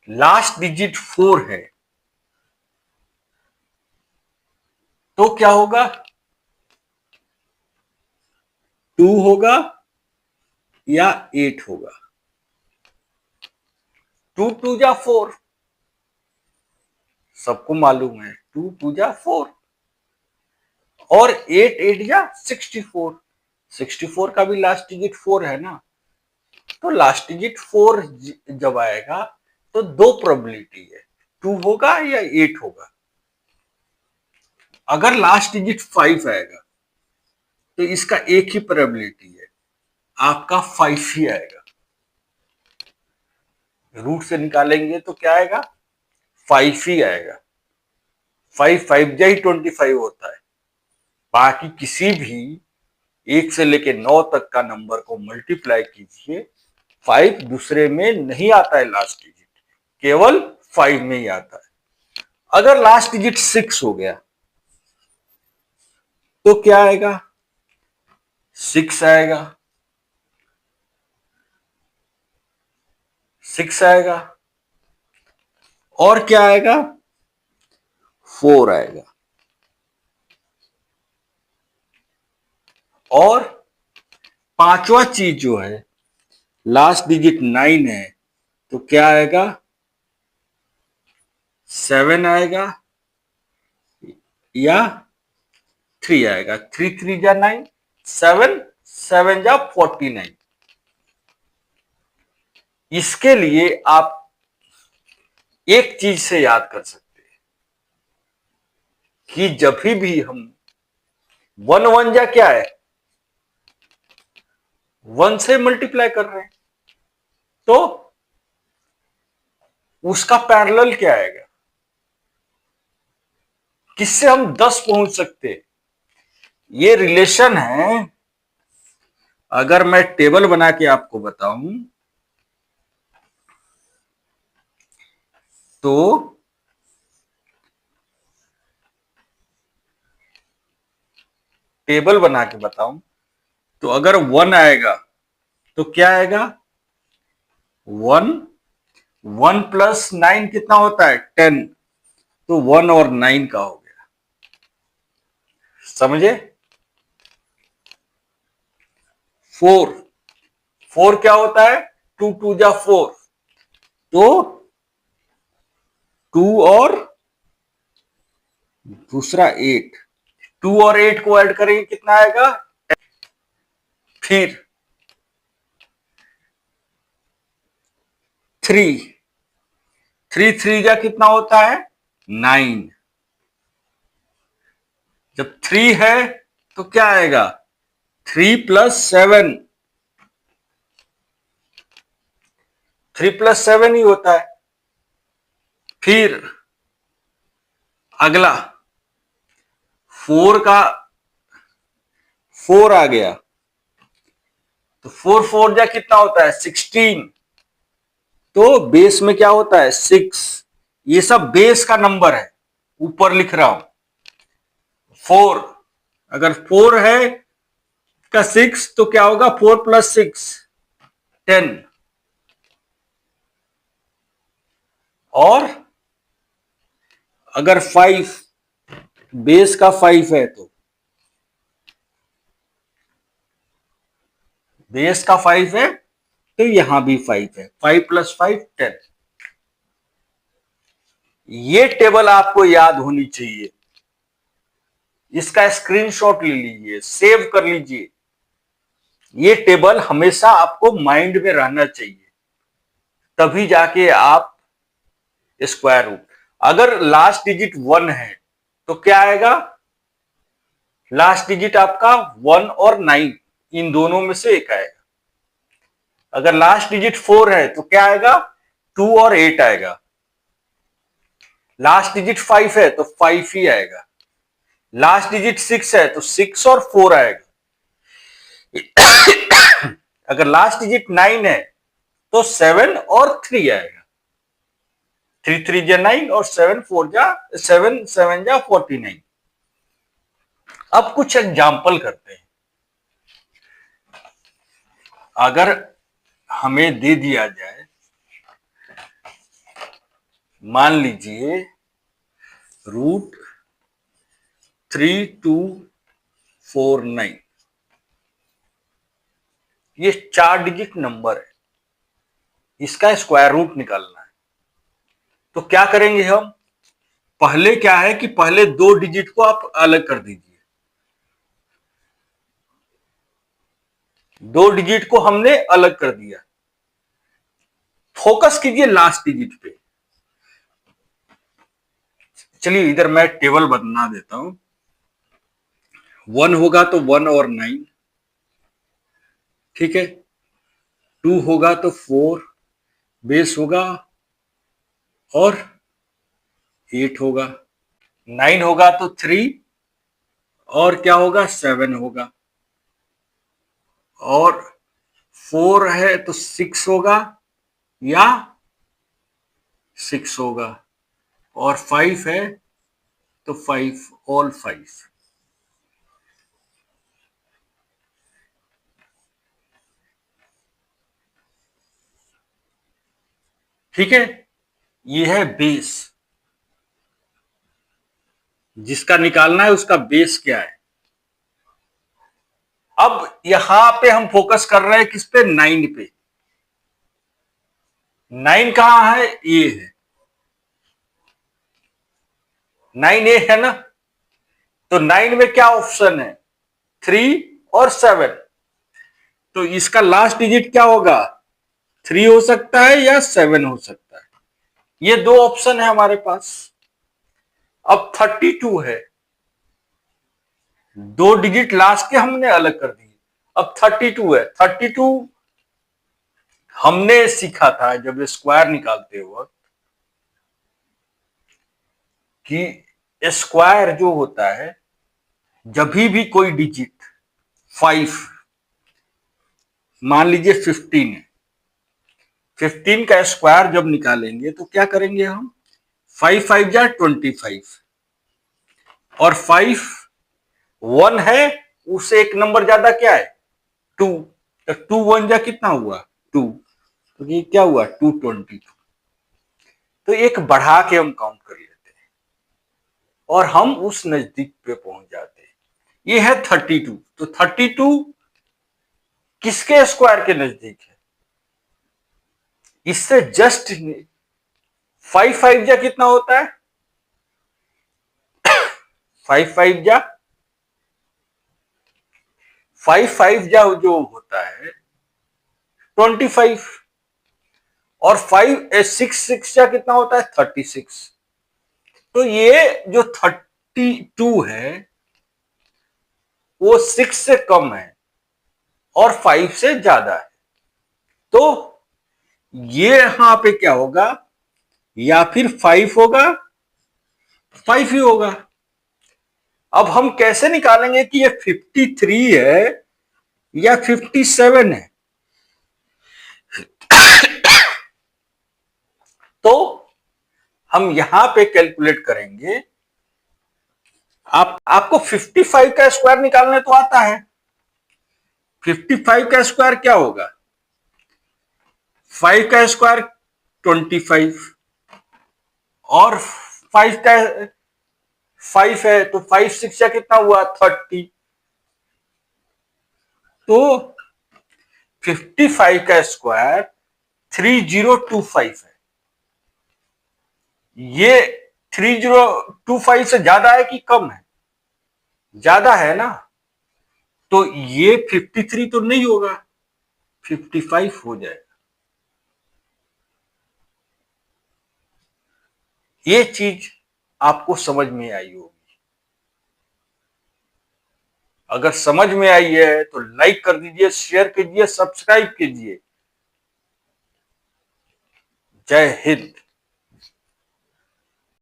Last digit 4 है तो क्या होगा? 2 होगा या 8 होगा? 2 2 जा 4, सबको मालूम है 2 2 जा 4, और 8 8 जा 64, 64 का भी लास्ट डिजिट 4 है ना। तो लास्ट डिजिट 4 जब आएगा तो दो प्रोबेबिलिटी है, 2 होगा या 8 होगा। अगर लास्ट डिजिट 5 आएगा तो इसका एक ही प्रोबेबिलिटी है, आपका 5 ही आएगा। रूट से निकालेंगे तो क्या आएगा? 5 ही आएगा। 5 5 जा ही 25 होता है। बाकी किसी भी 1 से लेके 9 तक का नंबर को मल्टीप्लाई कीजिए, 5 दूसरे में नहीं आता है लास्ट डिजिट, केवल 5 में ही आता है। अगर लास्ट डिजिट 6 हो गया तो क्या आएगा? 6 आएगा, 6 आएगा, और क्या आएगा? 4 आएगा, और पांचवा चीज जो है लास्ट डिजिट 9 है तो क्या आएगा? 7 आएगा या 3 आएगा। 3 3 जा 9, 7 7 जा 49। इसके लिए आप एक चीज से याद कर सकते हैं कि जब भी हम 1 1 जा क्या है? 1 से मल्टीप्लाई कर रहे हैं, तो उसका पैरेलल क्या आएगा? किससे हम 10 पहुंच सकते हैं? ये रिलेशन है। अगर मैं टेबल बना के आपको बताऊं तो टेबल बना के बताऊं तो अगर 1 आएगा तो क्या आएगा? 1 1 प्लस 9 कितना होता है? 10। तो 1 और 9 का हो गया, समझे? 4 4 क्या होता है? 2 2 जा 4, तो 2 और दूसरा 8, 2 और 8 को ऐड करेंगे कितना आएगा? फिर 3 3 3 जा कितना होता है? 9। जब 3 है तो क्या आएगा? 3 प्लस 7, 3 प्लस 7 ही होता है। फिर अगला 4 का 4 आ गया तो 4 4 जा कितना होता है? 16। तो बेस में क्या होता है? 6। ये सब बेस का नंबर है, ऊपर लिख रहा हूं 4। अगर 4 है का 6 तो क्या होगा? 4 प्लस 6 10, और अगर 5 बेस का 5 है तो बेस का 5 है तो यहां भी 5 है, 5 प्लस 5 10। ये टेबल आपको याद होनी चाहिए, इसका स्क्रीनशॉट ले लीजिए, सेव कर लीजिए। ये टेबल हमेशा आपको माइंड में रहना चाहिए, तभी जाके आप स्क्वायर रूट। अगर लास्ट डिजिट 1 है तो क्या आएगा? लास्ट डिजिट आपका 1 और 9, इन दोनों में से एक आएगा। अगर लास्ट डिजिट 4 है तो क्या आएगा? 2 और 8 आएगा। लास्ट डिजिट 5 है तो 5 ही आएगा। लास्ट डिजिट 6 है तो 6 और 4 आएगा। अगर लास्ट डिजिट 9 है तो 7 और 3 आएगा। 3 3 जा 9 और 7 4 जा 7 7 जा 49। अब कुछ एग्जाम्पल करते हैं। अगर हमें दे दिया जाए मान लीजिए √3249, ये 4 डिजिट नंबर है, इसका स्क्वायर रूट निकालना है। तो क्या करेंगे हम, पहले क्या है कि पहले 2 डिजिट को आप अलग कर दीजिए। 2 डिजिट को हमने अलग कर दिया, फोकस कीजिए लास्ट डिजिट पे। चलिए इधर मैं टेबल बना देता हूं। 1 होगा तो 1 और 9, ठीक है। 2 होगा तो 4 बेस होगा और 8 होगा। 9 होगा तो 3 और क्या होगा, 7 होगा। और 4 है तो 6 होगा या 6 होगा। और 5 है तो 5, ऑल 5। ठीक है, ये है बेस। जिसका निकालना है उसका बेस क्या है। अब यहां पे हम फोकस कर रहे हैं किस पे, 9 पे। 9 कहां है, ये है। 9 ए है ना। तो 9 में क्या ऑप्शन है, 3 और 7। तो इसका लास्ट डिजिट क्या होगा, 3 हो सकता है या 7 हो सकता है। ये 2 ऑप्शन है हमारे पास। अब 32 है, 2 डिजिट लास्ट के हमने अलग कर दिए। अब 32 है। 32 हमने सीखा था जब स्क्वायर निकालते वक्त कि स्क्वायर जो होता है, जब भी कोई डिजिट 5, मान लीजिए 15 है, 15 का स्क्वायर जब निकालेंगे तो क्या करेंगे हम, 5 5 जा 25 और 5 1 है, उससे एक नंबर ज्यादा क्या है, 2। तो 2 1 जा कितना हुआ, 2। तो ये क्या हुआ, 222। तो एक बढ़ा के हम काउंट कर लेते हैं और हम उस नजदीक पे पहुंच जाते हैं। ये है 32। तो 32 किसके स्क्वायर के नजदीक है, इससे जस्ट 5 5 जा कितना होता है, 5 5 जा 5 5 जा जो होता है 25। और 5 6 6 जा कितना होता है, 36। तो ये जो 32 है वो 6 से कम है और 5 से ज्यादा है। तो ये यहां पे क्या होगा, या फिर 5 होगा, 5 ही होगा। अब हम कैसे निकालेंगे कि ये 53 है या 57 है। तो हम यहां पे कैलकुलेट करेंगे। आपको 55 का स्क्वायर निकालने तो आता है। 55 का स्क्वायर क्या होगा, 5 का स्क्वायर 25 और 5 का 5 है तो 5 6 या कितना हुआ, 30। तो 55 का स्क्वायर 3025 है। ये 3025 से ज्यादा है कि कम है, ज्यादा है ना। तो ये 53 तो नहीं होगा, 55 हो जाएगा। ये चीज आपको समझ में आई होगी। अगर समझ में आई है तो लाइक कर दीजिए, शेयर कीजिए, सब्सक्राइब कीजिए। जय हिंद।